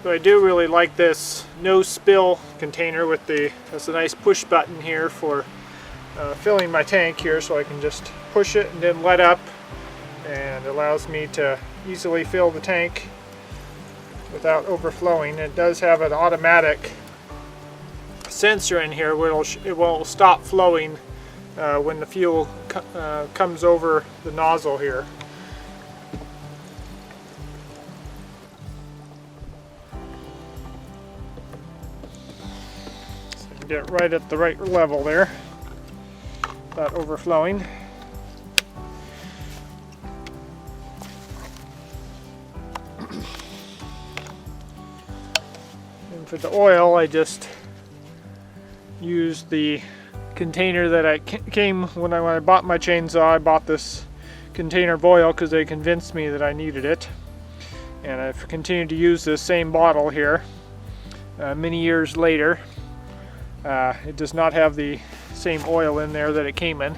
So I do really like this no spill container with that's a nice push button here for filling my tank here, so I can just push it and then let up, and it allows me to easily fill the tank without overflowing. It does have an automatic sensor in here where it will stop flowing when the fuel comes over the nozzle here. So you can get right at the right level there without overflowing. And for the oil, I just used the container that I came when I bought my chainsaw. I bought this container of oil because they convinced me that I needed it, and I've continued to use this same bottle here many years later. It does not have the same oil in there that it came in.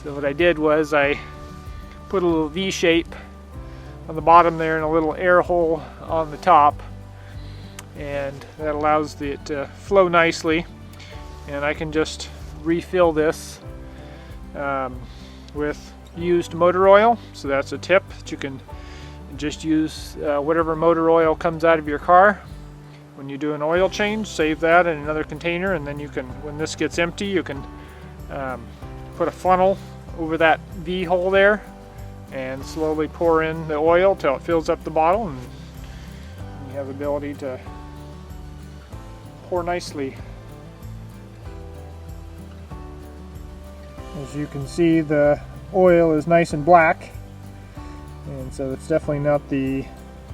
So what I did was I put a little V shape on the bottom there and a little air hole on the top, and that allows it to flow nicely, and I can just refill this with used motor oil. So that's a tip that you can just use whatever motor oil comes out of your car when you do an oil change. Save that in another container, and then you can, when this gets empty, you can put a funnel over that V hole there and slowly pour in the oil till it fills up the bottle, and you have the ability to pour nicely. As you can see, the oil is nice and black, and so it's definitely not the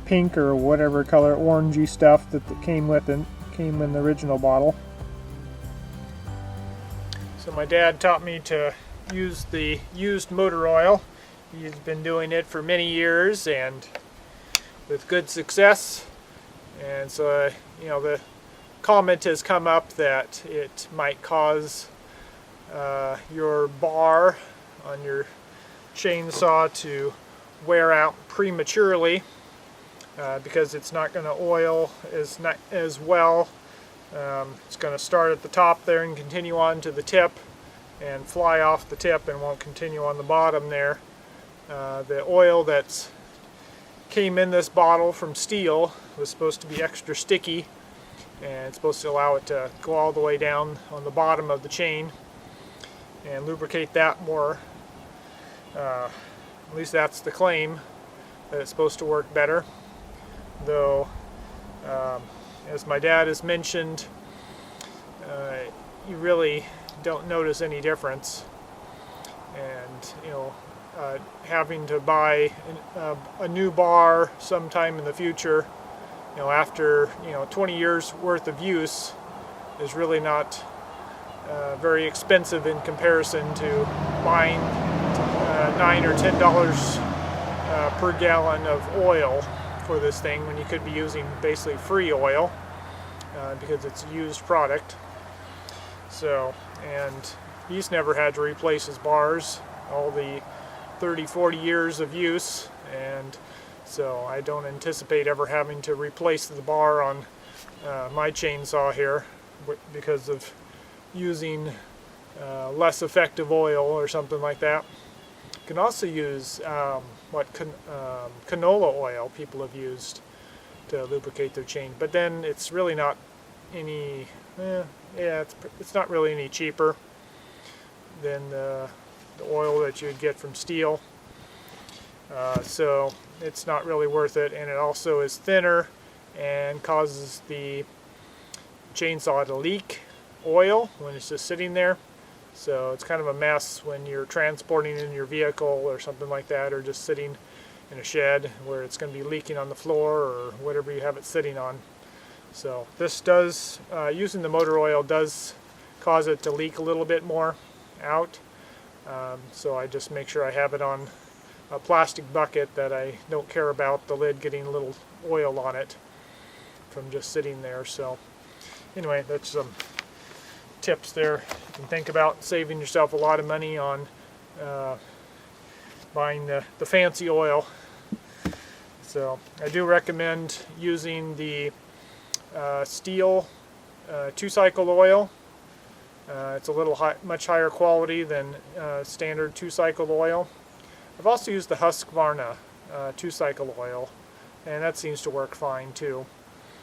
pink or whatever color orangey stuff that came in the original bottle. So my dad taught me to use the used motor oil. He's been doing it for many years and with good success, and so the comment has come up that it might cause your bar on your chainsaw to wear out prematurely because it's not going to oil as well. It's going to start at the top there and continue on to the tip and fly off the tip and won't continue on the bottom there. The oil that came in this bottle from steel was supposed to be extra sticky, and it's supposed to allow it to go all the way down on the bottom of the chain and lubricate that more. At least that's the claim, that it's supposed to work better. Though, as my dad has mentioned, you really don't notice any difference. And having to buy a new bar sometime in the future, after 20 years worth of use, is really not very expensive in comparison to buying $9 or $10 per gallon of oil for this thing, when you could be using basically free oil because it's a used product. So, and he's never had to replace his bars all the 30-40 years of use, and so I don't anticipate ever having to replace the bar on my chainsaw here because of using less effective oil or something like that. You can also use canola oil people have used to lubricate their chain, but then it's really not any it's not really any cheaper than the oil that you would get from steel, so it's not really worth it, and it also is thinner and causes the chainsaw to leak oil when it's just sitting there. So it's kind of a mess when you're transporting in your vehicle or something like that, or just sitting in a shed where it's going to be leaking on the floor or whatever you have it sitting on. So this does, using the motor oil does cause it to leak a little bit more out. So I just make sure I have it on a plastic bucket that I don't care about the lid getting a little oil on it from just sitting there. So anyway, that's some tips there. You can think about saving yourself a lot of money on buying the fancy oil. So I do recommend using the steel 2-cycle oil. It's a little much higher quality than standard 2-cycle oil. I've also used the Husqvarna 2-cycle oil, and that seems to work fine too.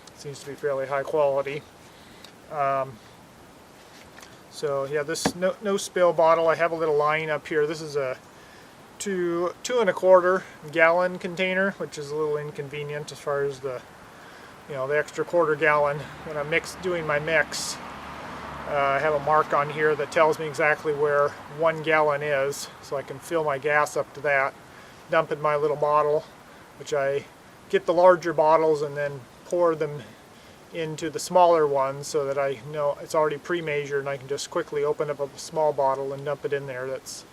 It seems to be fairly high quality. So yeah, this no spill bottle. I have a little line up here. This is a 2 1/4 gallon container, which is a little inconvenient as far as the the extra 1/4 gallon. When I'm doing my mix, I have a mark on here that tells me exactly where 1 gallon is, so I can fill my gas up to that, dump in my little bottle, which I get the larger bottles and then pour them into the smaller ones so that I know it's already pre-measured and I can just quickly open up a small bottle and dump it in there. That's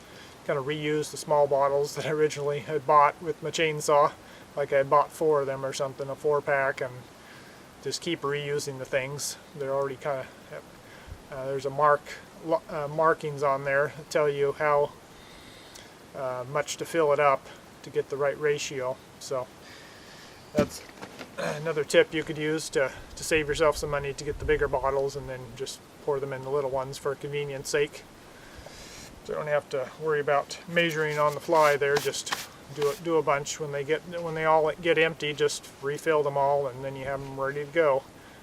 kind of reuse the small bottles that I originally had bought with my chainsaw. Like I had bought 4 of them or something, a 4-pack, and just keep reusing the things. They're already kind of, there's a markings on there that tell you how much to fill it up to get the right ratio. So that's another tip you could use to save yourself some money, to get the bigger bottles and then just pour them in the little ones for convenience sake. So you don't have to worry about measuring on the fly there. Just do a bunch. When they all get empty, just refill them all, and then you have them ready to go,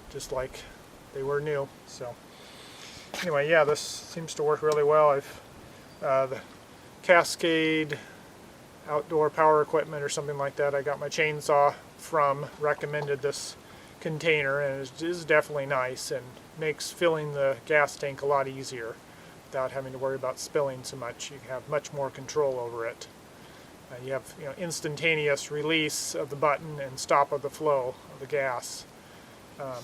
just like they were new. So anyway, yeah, this seems to work really well. The Cascade Outdoor Power Equipment or something like that, I got my chainsaw from, recommended this container, and it is definitely nice and makes filling the gas tank a lot easier without having to worry about spilling so much. You have much more control over it. You have instantaneous release of the button and stop of the flow of the gas,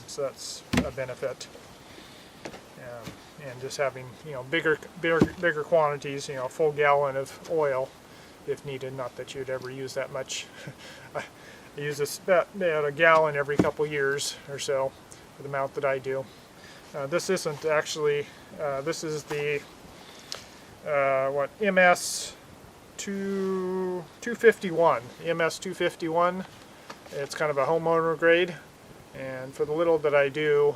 so that's a benefit. And just having bigger quantities, a full gallon of oil if needed. Not that you'd ever use that much. I use this about a gallon every couple years or so for the amount that I do. This isn't actually, this is the MS 251. MS 251. It's kind of a homeowner grade, and for the little that I do,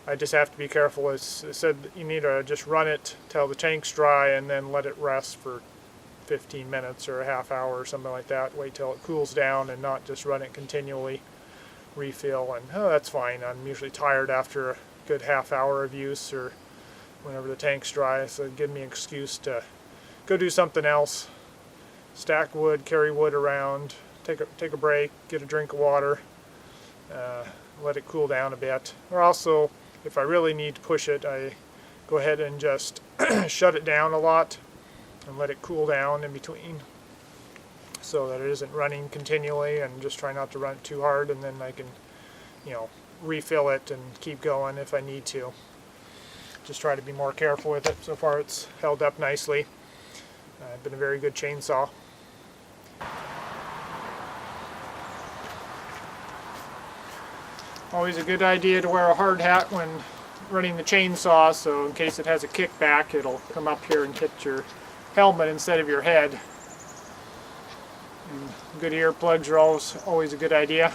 I just have to be careful. It said you need to just run it till the tank's dry and then let it rest for 15 minutes or a half hour or something like that. Wait till it cools down and not just run it continually. Refill, and that's fine. I'm usually tired after a good half hour of use or whenever the tank's dry, so it gives me an excuse to go do something else. Stack wood, carry wood around, take a break, get a drink of water, let it cool down a bit. Or also, if I really need to push it, I go ahead and just shut it down a lot and let it cool down in between, so that it isn't running continually, and just try not to run it too hard, and then I can refill it and keep going if I need to. Just try to be more careful with it. So far it's held up nicely. Been a very good chainsaw. Always a good idea to wear a hard hat when running the chainsaw, so in case it has a kickback, it'll come up here and hit your helmet instead of your head. And good earplugs are always a good idea.